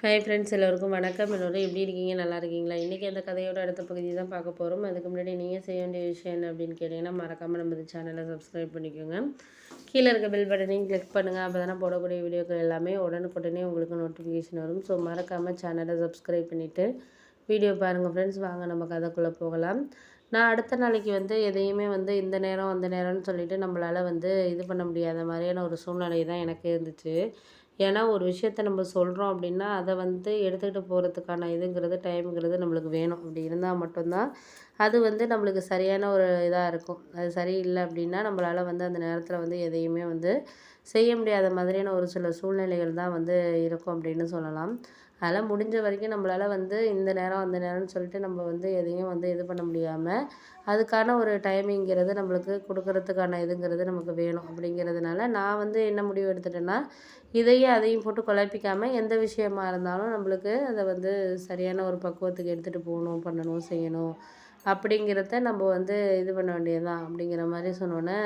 Hi friends, எல்லோருக்கும் வணக்கம். எல்லோரும் எப்படி இருக்கீங்க? நல்லா இருக்கீங்களா? இன்றைக்கி அந்த கதையோட அடுத்த பகுதி தான் பார்க்க போகிறோம். அதுக்கு முன்னாடி நீங்கள் செய்ய வேண்டிய விஷயம் என்ன அப்படின்னு கேட்டிங்கன்னா, மறக்காமல் நம்ம இந்த சேனலை சப்ஸ்கிரைப் பண்ணிக்கோங்க. கீழே இருக்க பெல் பட்டனையும் கிளிக் பண்ணுங்கள். அப்போ தானே போடக்கூடிய வீடியோக்கள் எல்லாமே உடனுக்குடனே உங்களுக்கு நோட்டிஃபிகேஷன் வரும். ஸோ மறக்காமல் சேனலை சப்ஸ்கிரைப் பண்ணிவிட்டு வீடியோ பாருங்கள் ஃப்ரெண்ட்ஸ். வாங்க நம்ம கதைக்குள்ளே போகலாம். நான் அடுத்த நாளைக்கு எதையுமே இந்த நேரம் அந்த நேரம்னு சொல்லிட்டு நம்மளால் இது பண்ண முடியாத மாதிரியான ஒரு சூழ்நிலை தான் எனக்கு இருந்துச்சு. ஏன்னா ஒரு விஷயத்த நம்ம சொல்கிறோம் அப்படின்னா அதை எடுத்துக்கிட்டு போகிறதுக்கான டைமுங்கிறது நம்மளுக்கு வேணும். அப்படி இருந்தால் மட்டும்தான் அது நம்மளுக்கு சரியான ஒரு இதாக இருக்கும். அது சரியில்லை அப்படின்னா நம்மளால் அந்த நேரத்தில் எதையுமே செய்ய முடியாத மாதிரியான ஒரு சில சூழ்நிலைகள் தான் இருக்கும் அப்படின்னு சொல்லலாம். அதெல்லாம் முடிஞ்ச வரைக்கும் நம்மளால் இந்த நேரம் அந்த நேரம்னு சொல்லிட்டு நம்ம எதையும் இது பண்ண முடியாமல் அதுக்கான ஒரு டைமிங்கிறது நம்மளுக்கு கொடுக்கறதுக்கான நமக்கு வேணும். அப்படிங்கிறதுனால நான் என்ன முடிவு எடுத்துட்டேன்னா, இதையும் அதையும் போட்டு குழப்பிக்காமல் எந்த விஷயமா இருந்தாலும் நம்மளுக்கு அதை சரியான ஒரு பக்குவத்துக்கு எடுத்துகிட்டு போகணும், பண்ணணும், செய்யணும் அப்படிங்கிறத நம்ம இது பண்ண வேண்டியது தான். அப்படிங்கிற மாதிரி சொன்னோன்னே,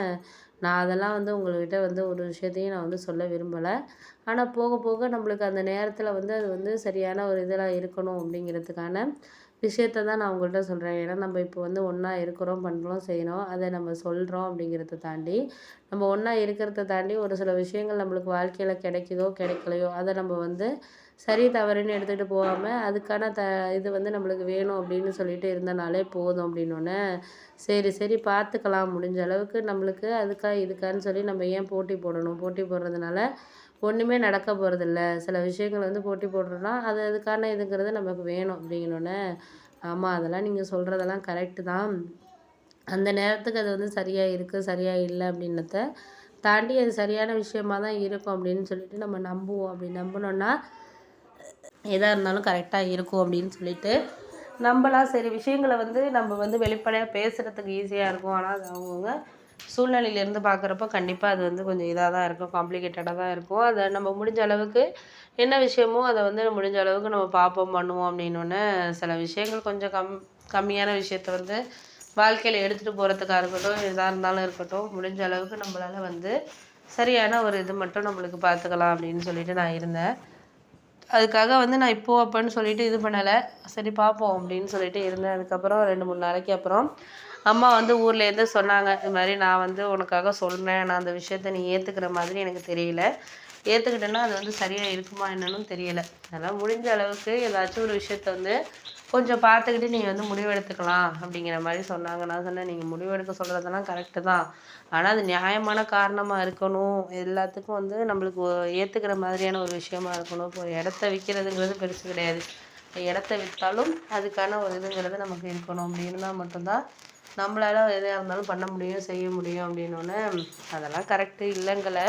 நான் அதெல்லாம் உங்கள்கிட்ட ஒரு விஷயத்தையும் நான் சொல்ல விரும்பலை. ஆனால் போக போக நம்மளுக்கு அந்த நேரத்தில் அது சரியான ஒரு இதெல்லாம் இருக்கணும் அப்படிங்கிறதுக்கான விஷயத்த தான் நான் உங்கள்கிட்ட சொல்கிறேன். ஏன்னா நம்ம இப்போ ஒன்றா இருக்கிறோம், பண்ணுறோம், செய்யணும். அதை நம்ம சொல்கிறோம் அப்படிங்கிறத தாண்டி நம்ம ஒன்றா இருக்கிறத தாண்டி ஒரு சில விஷயங்கள் நம்மளுக்கு வாழ்க்கையில் கிடைக்குதோ கிடைக்கலையோ அதை நம்ம சரி தவறுன்னு எடுத்துகிட்டு போகாமல் அதுக்கான இது நம்மளுக்கு வேணும் அப்படின்னு சொல்லிட்டு இருந்தனாலே போதும் அப்படின்னோடனே, சரி சரி பார்த்துக்கலாம், முடிஞ்ச அளவுக்கு நம்மளுக்கு அதுக்கா இதுக்கான்னு சொல்லி நம்ம ஏன் போட்டி போடணும்? போட்டி போடுறதுனால ஒன்றுமே நடக்க போகிறதில்ல. சில விஷயங்கள் போட்டி போடுறோன்னா அது அதுக்கான இதுங்கிறது நமக்கு வேணும் அப்படிங்கிறோன்னே, ஆமாம் அதெல்லாம் நீங்கள் சொல்கிறதெல்லாம் கரெக்டு தான். அந்த நேரத்துக்கு அது சரியாக இருக்குது, சரியாக இல்லை அப்படின்னத தாண்டி அது சரியான விஷயமா தான் இருக்கும் அப்படின்னு சொல்லிட்டு நம்ம நம்புவோம். அப்படி நம்பினோன்னா எதாக இருந்தாலும் கரெக்டாக இருக்கும் அப்படின்னு சொல்லிட்டு நம்பலாம். சரி விஷயங்களை நம்ம வெளிப்படையாக பேசுகிறதுக்கு ஈஸியாக இருக்கும். ஆனால் அது அவங்கவுங்க சூழ்நிலையிலேருந்து பார்க்குறப்போ கண்டிப்பாக அது கொஞ்சம் இதாக தான் இருக்கும், காம்ப்ளிகேட்டடாக தான் இருக்கும். அதை நம்ம முடிஞ்ச அளவுக்கு என்ன விஷயமோ அதை முடிஞ்ச அளவுக்கு நம்ம பார்ப்போம், பண்ணுவோம் அப்படின்னோடனே சில விஷயங்கள் கொஞ்சம் கம்மியான விஷயத்த வாழ்க்கையில் எடுத்துகிட்டு போகிறதுக்காக இருக்கட்டும், எதாக இருந்தாலும் இருக்கட்டும், முடிஞ்ச அளவுக்கு நம்மளால் சரியான ஒரு இது மட்டும் நம்மளுக்கு பார்த்துக்கலாம் அப்படின்னு சொல்லிட்டு நான் இருந்தேன். அதுக்காக நான் இப்போது அப்போன்னு சொல்லிட்டு இது பண்ணலை. சரி பார்ப்போம் அப்படின்னு சொல்லிட்டு இருந்தேன். அதுக்கப்புறம் 2-3 நாளைக்கு அப்புறம் அம்மா ஊர்லேருந்து சொன்னாங்க, இது மாதிரி நான் உனக்காக சொல்கிறேன், நான் அந்த விஷயத்த நீ ஏற்றுக்கிற மாதிரி எனக்கு தெரியல, ஏற்றுக்கிட்டேன்னா அது சரியாக இருக்குமா என்னன்னு தெரியலை, அதனால் முடிஞ்ச அளவுக்கு ஏதாச்சும் ஒரு விஷயத்த கொஞ்சம் பார்த்துக்கிட்டு நீங்கள் முடிவெடுத்துக்கலாம் அப்படிங்கிற மாதிரி சொன்னாங்க. நான் சொன்னேன், நீங்கள் முடிவெடுக்க சொல்கிறதெல்லாம் கரெக்டு தான், ஆனால் அது நியாயமான காரணமாக இருக்கணும், எல்லாத்துக்கும் நம்மளுக்கு ஏற்றுக்கிற மாதிரியான ஒரு விஷயமா இருக்கணும். இப்போ இடத்த விற்கிறதுங்கிறது பெருசு கிடையாது, இடத்த விற்றாலும் அதுக்கான ஒரு இதுங்கிறது நமக்கு இருக்கணும். அப்படி இருந்தால் மட்டும்தான் நம்மளால் எதாக இருந்தாலும் பண்ண முடியும், செய்ய முடியும் அப்படின்னோடனே, அதெல்லாம் கரெக்டு இல்லைங்கள,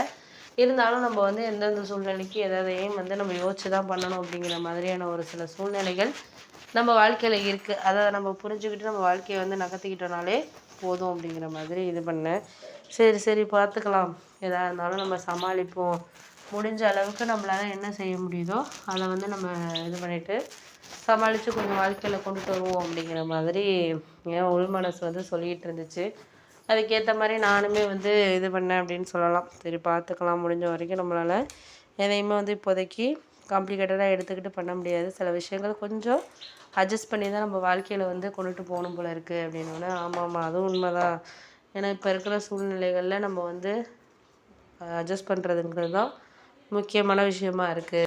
இருந்தாலும் நம்ம எந்தெந்த சூழ்நிலைக்கு எதையும் நம்ம யோசிச்சு தான் பண்ணணும் அப்படிங்கிற மாதிரியான ஒரு சில சூழ்நிலைகள் நம்ம வாழ்க்கையில் இருக்குது. அதை நம்ம புரிஞ்சுக்கிட்டு நம்ம வாழ்க்கையை நகர்த்திக்கிட்டோனாலே போதும் அப்படிங்கிற மாதிரி இது பண்ணேன். சரி சரி பார்த்துக்கலாம், எதாக இருந்தாலும் நம்ம சமாளிப்போம், முடிஞ்ச அளவுக்கு நம்மளால் என்ன செய்ய முடியுதோ அதை நம்ம இது பண்ணிவிட்டு சமாளித்து கொஞ்சம் வாழ்க்கையில் கொண்டுட்டு வருவோம் அப்படிங்கிற மாதிரி என் உள் மனசு சொல்லிகிட்டு இருந்துச்சு. அதுக்கேற்ற மாதிரி நானுமே இது பண்ணேன் அப்படின்னு சொல்லலாம். சரி பார்த்துக்கலாம், முடிஞ்ச வரைக்கும் நம்மளால் எதையுமே இப்போதைக்கு காம்ப்ளிகேட்டடாக எடுத்துக்கிட்டு பண்ண முடியாது, சில விஷயங்கள் கொஞ்சம் அட்ஜஸ்ட் பண்ணி தான் நம்ம வாழ்க்கையில் கொண்டுட்டு போகணும் போல இருக்குது அப்படின்னோடனே, ஆமாம் அதுவும் உண்மை தான், ஏன்னா இப்போ இருக்கிற சூழ்நிலைகளில் நம்ம அட்ஜஸ்ட் பண்ணுறதுங்கிறது தான் முக்கியமான விஷயமா இருக்குது.